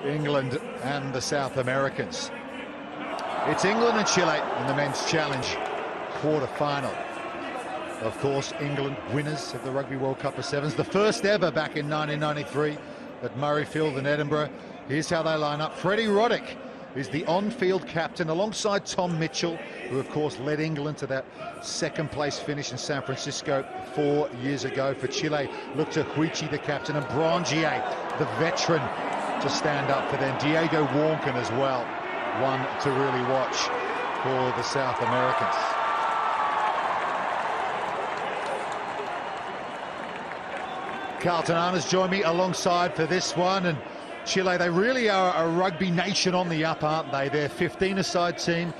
England and the South Americans. It's England and Chile in the Men's Challenge quarter-final. Of course, England winners of the Rugby World Cup of Sevens, the first ever back in 1993 at Murrayfield in Edinburgh. Here's how they line up. Freddie Roddick is the on-field captain alongside Tom Mitchell, who of course led England to that second-place finish in San Francisco 4 years ago. For Chile, look to Huichi, the captain, and Brangier, the veteran, to stand up for them. Diego Warnken as well, one to really watch for the South Americans. Carlton Arnas join me alongside for this one, and Chile, they really are a rugby nation on the up, aren't they? Their 15-a-side team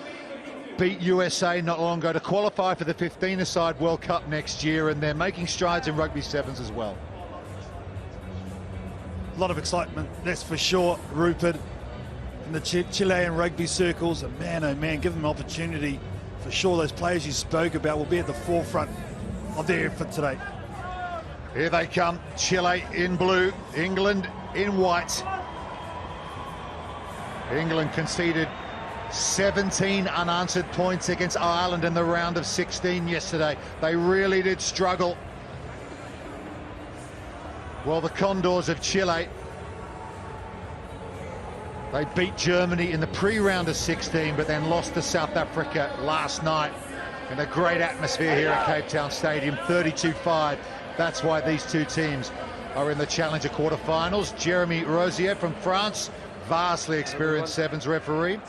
beat USA not long ago to qualify for the 15-a-side World Cup next year, and they're making strides in rugby sevens as well. A lot of excitement, that's for sure, Rupert, in the Chilean rugby circles. And man, oh man, give them an opportunity. For sure, those players you spoke about will be at the forefront of their effort today. Here they come, Chile in blue, England in white. England conceded 17 unanswered points against Ireland in the round of 16 yesterday. They really did struggle. Well, the Condors of Chile, they beat Germany in the pre-round of 16, but then lost to South Africa last night in a great atmosphere here at Cape Town Stadium, 32-5. That's why these two teams are in the Challenger quarterfinals. Jeremy Rosier from France, vastly experienced sevens referee,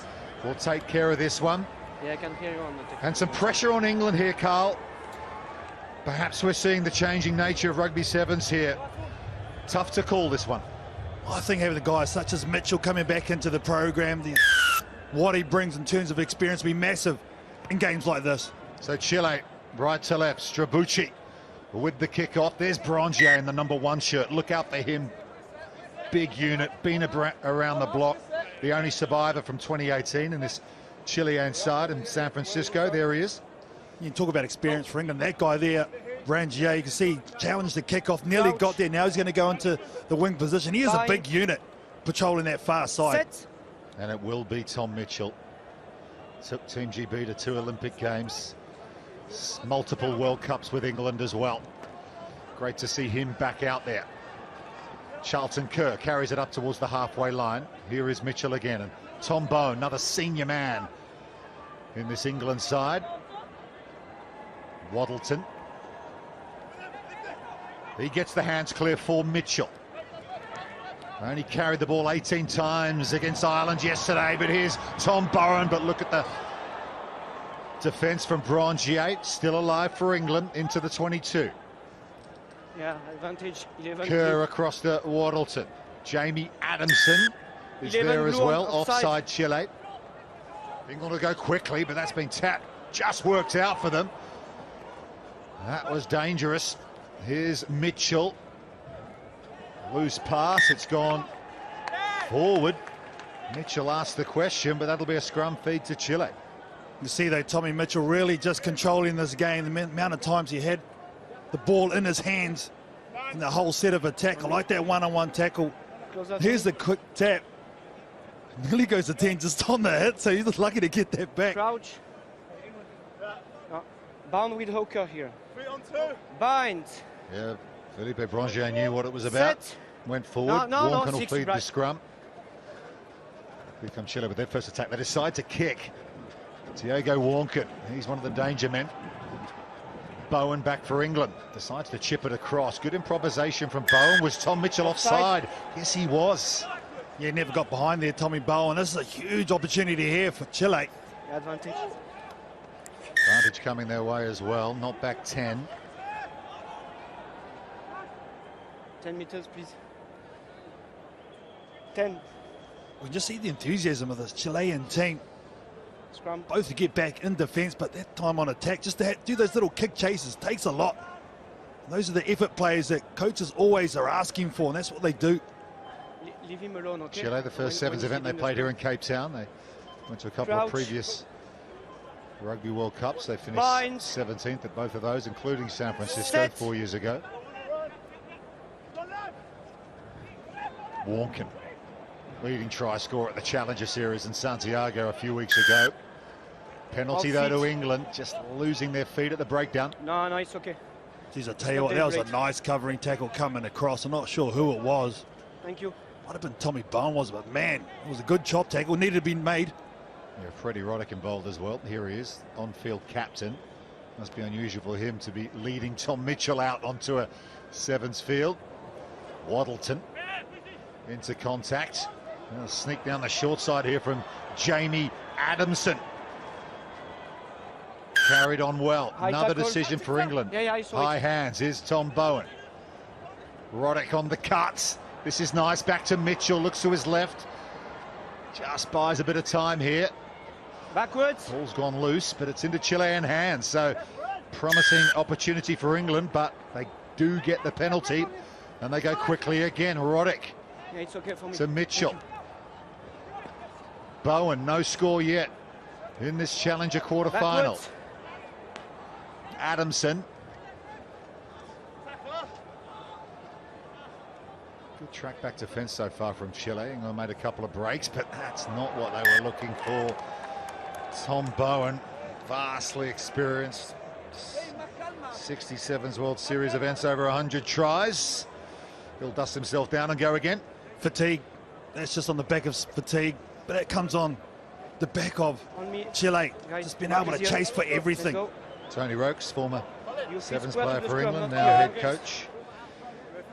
will take care of this one. Yeah, I can hear you on the And some pressure on England here, Carl. Perhaps we're seeing the changing nature of rugby sevens here. Tough to call this one. I think having the guys such as Mitchell coming back into the program, what he brings in terms of experience will be massive in games like this. So Chile, right to left, Strabucci with the kick-off. There's Brangier in the #1 shirt. Look out for him. Big unit, been around the block. The only survivor from 2018 in this Chilean side in San Francisco. There he is. You can talk about experience for England. That guy there, Brangier, you can see he challenged the kick-off, nearly got there. Now he's going to go into the wing position. He is a big unit patrolling that far side. And it will be Tom Mitchell. Took Team GB to 2 Olympic Games. Multiple World Cups with England as well. Great to see him back out there. Charlton Kerr carries it up towards the halfway line. Here is Mitchell again, and Tom Bowen, another senior man in this England side. Waddleton. He gets the hands clear for Mitchell. Only carried the ball 18 times against Ireland yesterday, but here's Tom Bowen. But look at the defence from Brangier, still alive for England into the 22. Yeah, advantage 11. Kerr across to Waddleton. Jamie Adamson is there as well, offside Chile. England will go quickly, but that's been tapped. Just worked out for them. That was dangerous. Here's Mitchell. Loose pass, it's gone forward. Mitchell asked the question, but that'll be a scrum feed to Chile. You see though, Tommy Mitchell really just controlling this game. The amount of times he had the ball in his hands in the whole set of a tackle, like that one-on-one tackle. Here's the quick tap. Nearly goes to 10 just on the hit, so he's lucky to get that back. Crouch. Bound with hooker here. Bind. Yeah, Philippe Brangier knew what it was about. Set. Went forward. Warnken will feed right. the scrum. Here come Chile with their first attack. They decide to kick. Diego Warnken, he's one of the danger men. Bowen back for England. Decides to chip it across. Good improvisation from Bowen. Was Tom Mitchell offside? Yes, he was. Yeah, never got behind there, Tommy Bowen. This is a huge opportunity here for Chile. Advantage. Advantage coming their way as well. Not back 10. 10 meters, please. 10. We can just see the enthusiasm of this Chilean team. Scrum. Both to get back in defence, but that time on attack, just to do those little kick chases takes a lot. And those are the effort players that coaches always are asking for, and that's what they do. Leave him alone, okay? Chile, the first sevens event they played here in Cape Town. They went to a couple of previous Rugby World Cups. They finished 17th at both of those, including San Francisco 4 years ago. Warnken. leading try scorer at the Challenger Series in Santiago a few weeks ago. Penalty though to England, just losing their feet at the breakdown. No, it's okay. Geez, I tell you what, that was a nice covering tackle coming across. I'm not sure who it was. Thank you. Might have been Tommy Bowen, was it? But man, it was a good chop tackle, needed to be made. Yeah, Freddie Roddick involved as well. Here he is, on-field captain. Must be unusual for him to be leading Tom Mitchell out onto a sevens field. Waddleton into contact. A sneak down the short side here from Jamie Adamson. Carried on well. Another decision for England. High hands. Here's Tom Bowen. Roddick on the cut. This is nice. Back to Mitchell. Looks to his left. Just buys a bit of time here. Backwards. Ball's gone loose, but it's into Chilean hands. So promising opportunity for England, but they do get the penalty. And they go quickly again. Roddick. Yeah, it's okay for me. To Mitchell. Bowen, no score yet in this Challenger quarter-final. Adamson. Good track back defence so far from Chile. England made a couple of breaks, but that's not what they were looking for. Tom Bowen, vastly experienced. 67s World Series events, over 100 tries. He'll dust himself down and go again. Fatigue. That's just on the back of fatigue, but that comes on the back of Chile. Just being able to chase for everything. Tony Rokes, former sevens square player to the for scrum, England, not now here. head coach.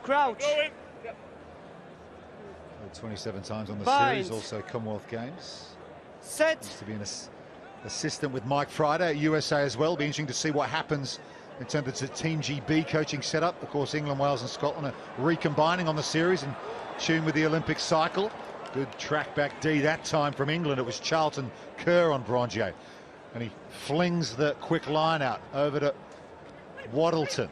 Crouch. 27 times on the Bind. series, also Commonwealth Games. Set. Used to be an assistant with Mike Friday at USA as well. Be interesting to see what happens in terms of the Team GB coaching setup. Of course, England, Wales and Scotland are recombining on the series and tune with the Olympic cycle. Good track back D that time from England. It was Charlton Kerr on Brongier. And he flings the quick line out over to Waddleton.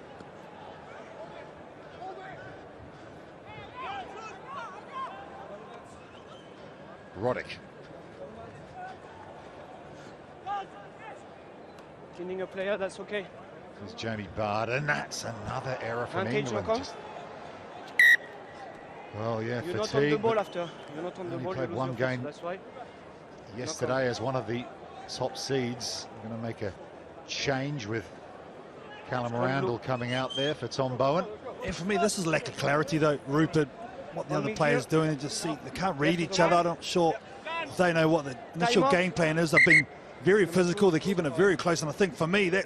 Roddick. Cleaning a player, that's okay. There's Jamie Barden. That's another error from England. Well, yeah, You're fatigue. not on the ball after. You're not on the ball. He played one game yesterday as one of the top seeds. We're going to make a change with Callum Randall coming out there for Tom Bowen. And for me, this is lack of clarity, though, Rupert. What the other players doing, and just see they can't read each other. I'm not sure if they know what the initial game plan is. They've been very physical. They're keeping it very close, and I think for me that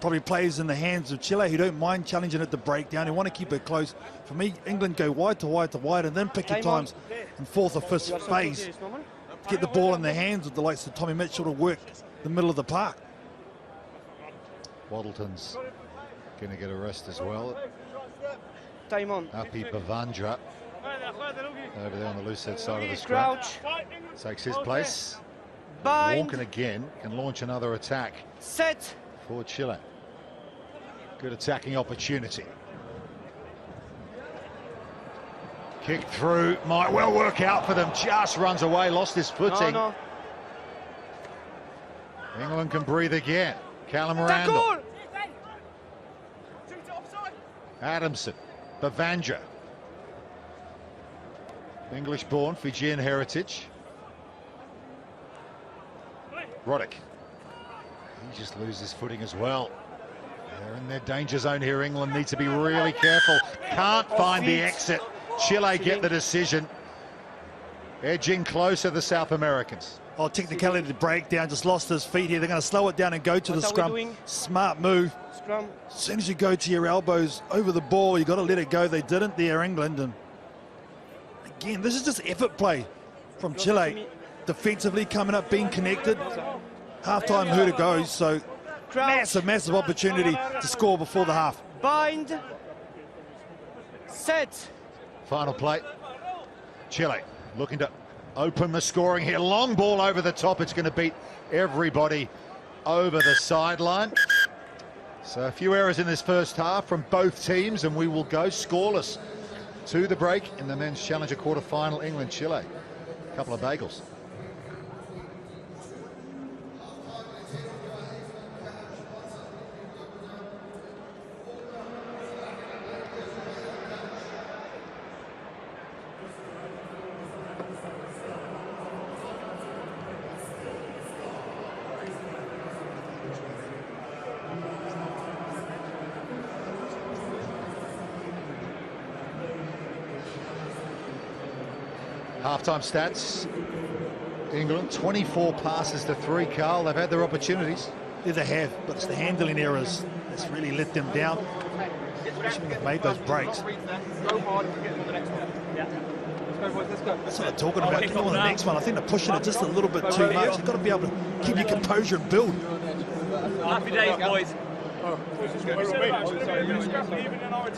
probably plays in the hands of Chile, who don't mind challenging it to break down. Who want to keep it close. For me, England go wide to wide to wide, and then pick your times in fourth or fifth phase to get the ball in the hands of the likes of Tommy Mitchell to work the middle of the park. Waddleton's going to get a rest as well. Time on. Api Bavandra over there on the loose head side of the scrum. Crouch. Takes his place. Bind. Walken again can launch another attack Set. for Chile. Good attacking opportunity. Kick through, might well work out for them. Just runs away, lost his footing. No. England can breathe again. Callum Randall. Adamson. Bavandra. English-born, Fijian heritage. Roddick. He just loses footing as well. They're in their danger zone here. England need to be really careful. Can't find the exit. Chile get the decision. Edging closer, the South Americans. Oh, technicality to break down, just lost his feet here. They're going to slow it down and go to the scrum. Smart move. Scrum. As soon as you go to your elbows over the ball, you got to let it go. They didn't there, England. And again, this is just effort play from Chile. Defensively coming up, being connected. Half-time, who to go. So massive opportunity to score before the half. Bind. Set. Final play. Chile looking to open the scoring here. Long ball over the top. It's going to beat everybody over the sideline. So a few errors in this first half from both teams, and we will go scoreless to the break in the men's Challenger quarter-final, England-Chile. A couple of bagels. Half-time stats. England, 24 passes to 3, Carl. They've had their opportunities. Yeah, they have, but it's the handling errors that's really let them down. Especially when they've made those breaks. Go hard and get on the next one. Yeah. Let's go, boys, let's go. That's what I'm talking about. Get on the next one. I think they're pushing it just a little bit too much. You've got to be able to keep your composure and build. Happy days, boys.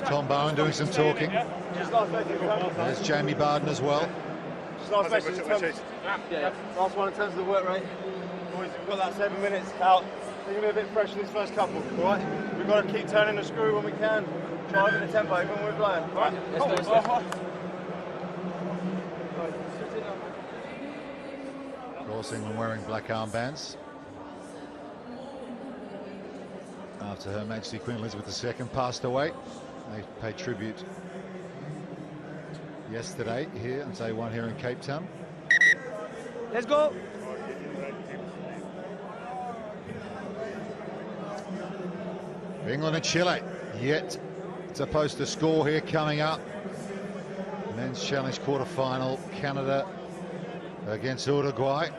Tom Bowen doing some talking. There's Jamie Barden as well. Last one in terms of the work rate. Boys, we've got that 7 minutes out. They're going to be a bit fresh in this first couple, all right? We've got to keep turning the screw when we can, driving the tempo when we're playing, all right? Let's go. Of course, England wearing black armbands. After Her Majesty Queen Elizabeth II passed away, they paid tribute yesterday here on day one here in Cape Town. Let's go. England and Chile yet to post a score here coming up. Men's Challenge quarter-final, Canada against Uruguay.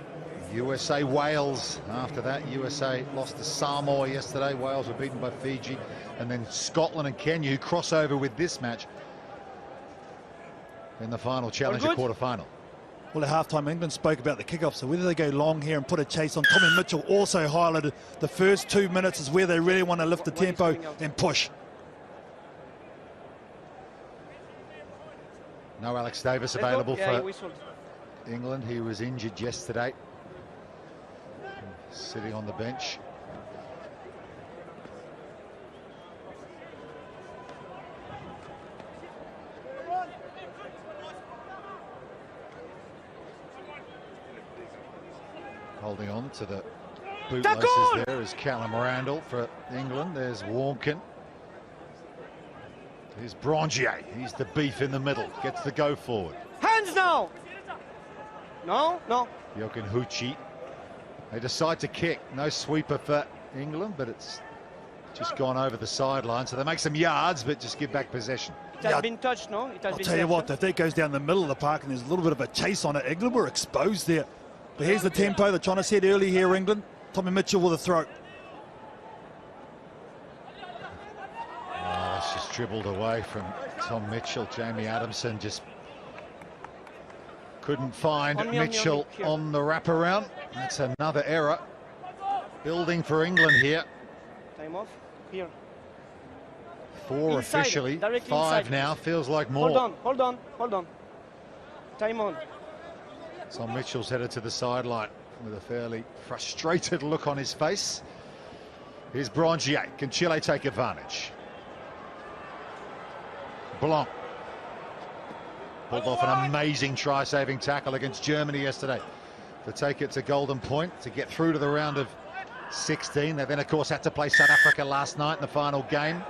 USA, Wales. After that, USA lost to Samoa yesterday. Wales were beaten by Fiji. And then Scotland and Kenya, who cross over with this match in the final Challenger quarter-final. Well, at halftime, England spoke about the kickoff, so whether they go long here and put a chase on. Tommy Mitchell also highlighted the first 2 minutes is where they really want to lift the tempo and push. No Alex Davis available for England. He was injured yesterday, sitting on the bench. Holding on to the bootlaces there is Callum Randall for England. There's Warnkin. Here's Brongier. He's the beef in the middle. Gets the go forward. Hands now. No, no. Jochen Hucci. They decide to kick. No sweeper for England, but it's just gone over the sideline. So they make some yards, but just give back possession. It has been touched, no? It has I'll been tell you what, if that goes down the middle of the park and there's a little bit of a chase on it, England were exposed there. But here's the tempo they're trying to set early here, England. Tommy Mitchell with a throw. Oh, that's just dribbled away from Tom Mitchell. Jamie Adamson just couldn't find Mitchell on the wraparound. That's another error. Building for England here. Time off. Here. 4 Inside, officially, 5 inside. now. Feels like more. Hold on. Time on. Tom Mitchell's headed to the sideline with a fairly frustrated look on his face. Here's Brongier. Can Chile take advantage? Blanc pulled off an amazing try-saving tackle against Germany yesterday to take it to Golden Point, to get through to the round of 16. They then, of course, had to play South Africa last night in the final game.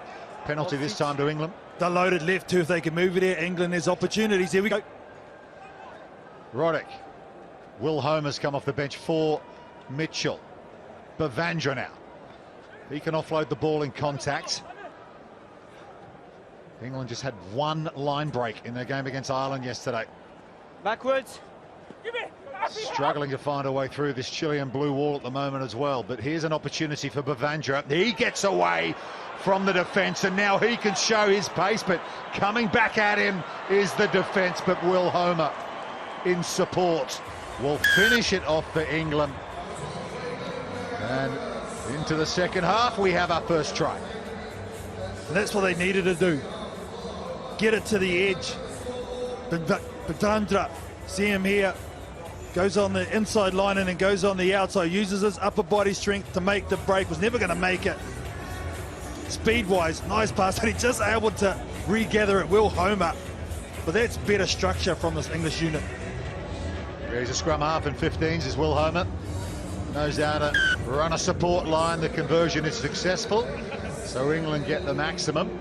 Penalty this time to England. They're loaded left too. If they can move it here, England has opportunities. Here we go. Roddick. Will Homer's come off the bench for Mitchell. Bavandra now. He can offload the ball in contact. England just had 1 line break in their game against Ireland yesterday. Backwards. Struggling to find a way through this Chilean blue wall at the moment as well. But here's an opportunity for Bavandra. He gets away from the defence and now he can show his pace. But coming back at him is the defence. But Will Homer in support will finish it off for England. And into the second half, we have our first try. And that's what they needed to do. Get it to the edge. Bavandra, see him here. Goes on the inside line and then goes on the outside. Uses his upper body strength to make the break. Was never going to make it. Speed-wise, nice pass. And he's just able to regather it. Will Homer. But that's better structure from this English unit. He's a scrum half in 15s is Will Homer. Knows how to run a support line. The conversion is successful. So England get the maximum.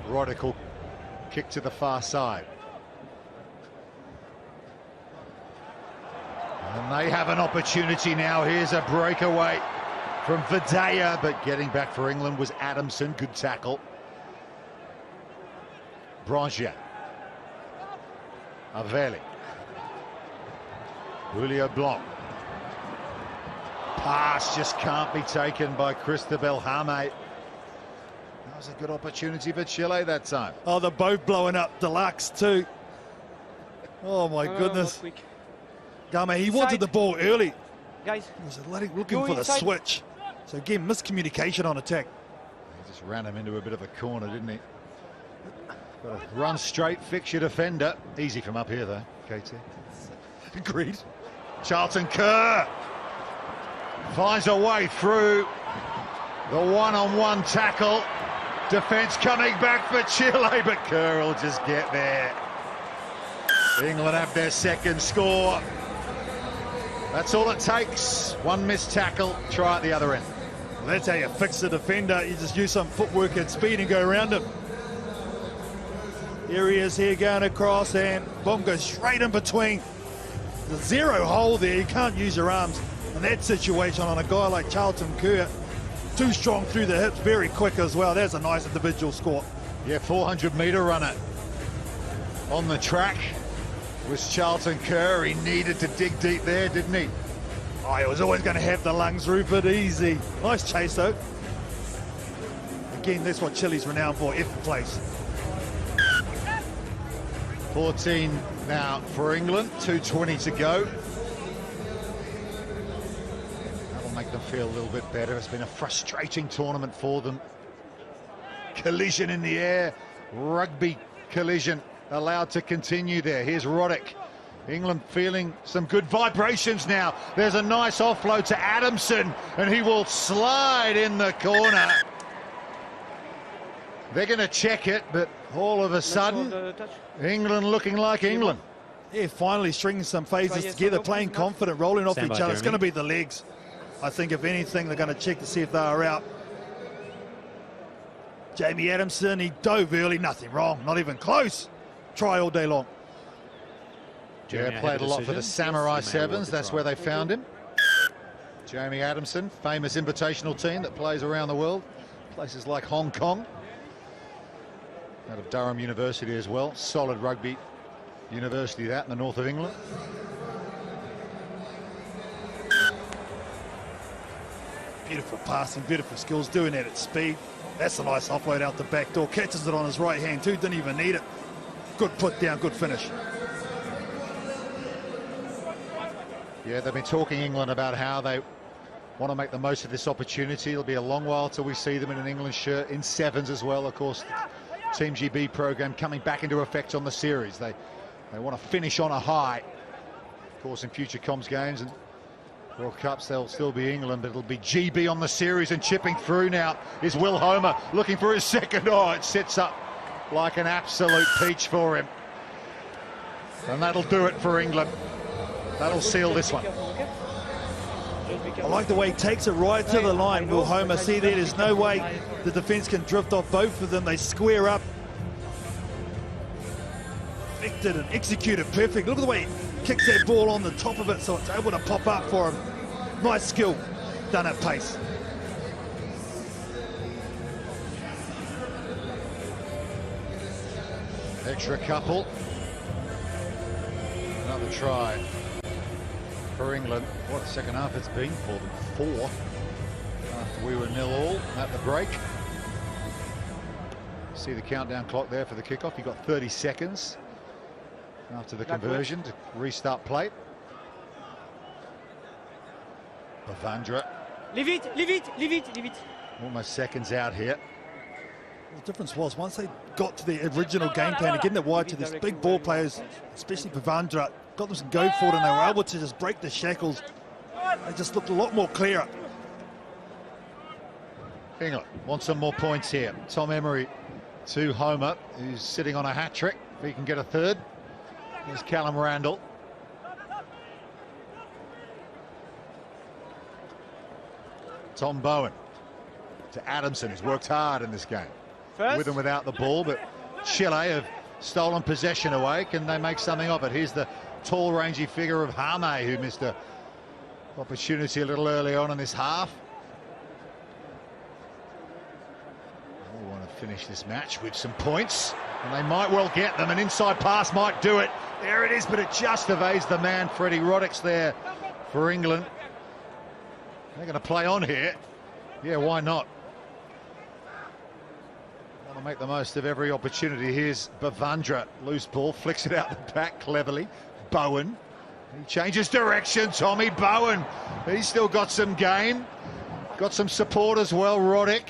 Roddick will kick to the far side. And they have an opportunity now. Here's a breakaway from Videa, but getting back for England was Adamson. Good tackle. Brongier. Aveli. Julio Blanc. Pass just can't be taken by Cristobal Jame. That was a good opportunity for Chile that time. Oh, they're both blowing up. Deluxe too. Oh my goodness. Game, he wanted the ball early. Guys, He was looking for the switch. So again, miscommunication on attack. He just ran him into a bit of a corner, didn't he? Got to run straight, fix your defender. Easy from up here though, KT. Agreed. Charlton Kerr finds a way through the one-on-one tackle. Defence coming back for Chile, but Kerr will just get there. England have their second score. That's all it takes. One missed tackle, try at the other end. Well, that's how you fix the defender. You just use some footwork and speed and go around him. Here he is here going across, and boom, goes straight in between. The zero hole there. You can't use your arms in that situation on a guy like Charlton Kerr. Too strong through the hips, very quick as well. There's a nice individual score. Yeah, 400-metre runner on the track was Charlton Kerr. He needed to dig deep there, didn't he? Oh, he was always going to have the lungs, Rupert. Easy. Nice chase, though. Again, that's what Chile's renowned for, effort place. 14 now for England, 2:20 to go. That'll make them feel a little bit better. It's been a frustrating tournament for them. Collision in the air, rugby collision allowed to continue there. Here's Roddick. England feeling some good vibrations now. There's a nice offload to Adamson, and he will slide in the corner. They're going to check it, but all of a sudden, England looking like England. Yeah, finally stringing some phases together, playing confident, rolling off each other. It's going to be the legs. I think if anything, they're going to check to see if they are out. Jamie Adamson, he dove early, nothing wrong, not even close. Try all day long. Yeah, played a lot for the Samurai Sevens. That's where they found him. Jamie Adamson, famous invitational team that plays around the world. Places like Hong Kong. Out of Durham University as well. Solid rugby university that in the north of England. Beautiful passing, beautiful skills, doing that at speed. That's a nice offload out the back door. Catches it on his right hand too, didn't even need it. Good put down, good finish. Yeah, they've been talking England about how they want to make the most of this opportunity. It'll be a long while till we see them in an England shirt, in sevens as well. Of course, the Team GB program coming back into effect on the series. They want to finish on a high. Of course, in future comms games and World Cups, they'll still be England, but it'll be GB on the series. And chipping through now is Will Homer, looking for his second. Oh, it sets up like an absolute peach for him. And that'll do it for England. That'll seal this one. I like the way he takes it right to the line, Will Homer. See there, there's no way the defence can drift off both of them. They square up. Affected and executed perfect. Look at the way he kicks that ball on the top of it so it's able to pop up for him. Nice skill, done at pace. Extra couple. Another try for England. What a second half it's been for them. 4 after we were 0-all at the break. See the countdown clock there for the kickoff. You've got 30 seconds after the conversion to restart play. Bavandra. Leave it, leave it, leave it, leave it. Almost seconds out here. The difference was once they got to the original game plan and getting it wide to these big ball players, especially Bavandra, got them some go for it and they were able to just break the shackles. They just looked a lot more clearer. England want some more points here. Tom Emery to Homer, who's sitting on a hat-trick. If he can get a third. Here's Callum Randall. Tom Bowen to Adamson, who's worked hard in this game. With and without the ball, but Chile have stolen possession away. Can they make something of it? Here's the tall, rangy figure of Jame, who missed an opportunity a little early on in this half. They want to finish this match with some points, and they might well get them. An inside pass might do it. There it is, but it just evades the man. Freddie Roddick's there for England. They're going to play on here. Yeah, why not? Want to make the most of every opportunity. Here's Bavandra, loose ball, flicks it out the back cleverly. Bowen, he changes direction. Tommy Bowen, he's still got some game. Got some support as well, Roddick.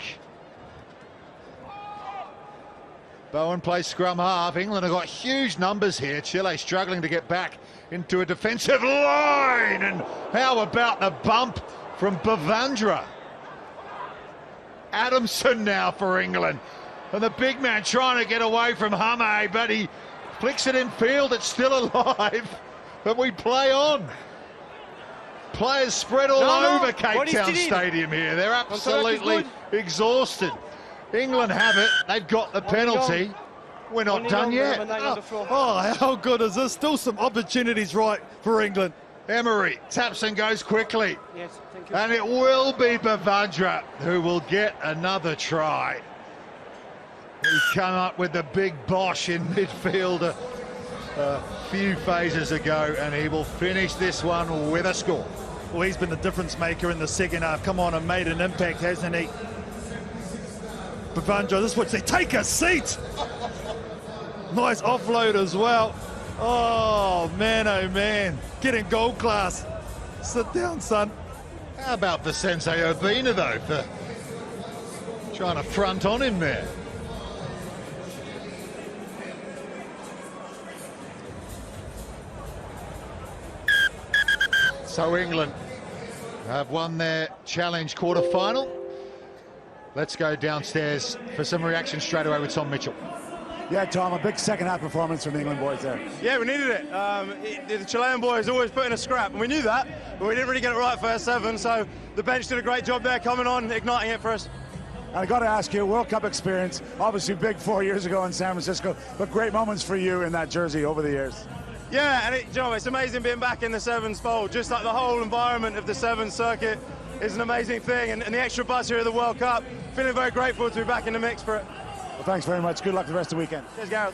Bowen plays scrum half. England have got huge numbers here. Chile struggling to get back into a defensive line. And how about the bump from Bavandra? Adamson now for England. And the big man trying to get away from Hame, but he flicks it in field. It's still alive. But we play on. Players spread all over Cape Town Stadium here. They're absolutely exhausted. England have it. They've got the penalty. We're not done yet. Oh, how good is this? Still some opportunities right for England. Emery taps and goes quickly. Yes, thank you. And it will be Bavandra who will get another try. He come up with the big bosh in midfield a few phases ago, and he will finish this one with a score. Well, he's been the difference maker in the second half. Come on, and made an impact, hasn't he? Bavandra, this is what they take a seat. Nice offload as well. Oh man, getting gold class. Sit down, son. How about the Sensei Obina though, for trying to front on him there? So England have won their challenge quarter-final. Let's go downstairs for some reaction straight away with Tom Mitchell. Yeah, Tom, a big second half performance from the England boys there. Yeah, we needed it. The Chilean boys always put in a scrap, and we knew that, but we didn't really get it right first 7, so the bench did a great job there coming on, igniting it for us. And I got to ask you, World Cup experience, obviously big 4 years ago in San Francisco, but great moments for you in that jersey over the years. Yeah, and it's amazing being back in the Sevens fold. Just like the whole environment of the Sevens circuit is an amazing thing, and the extra buzz here at the World Cup. Feeling very grateful to be back in the mix for it. Well, thanks very much. Good luck the rest of the weekend. Cheers, Gareth.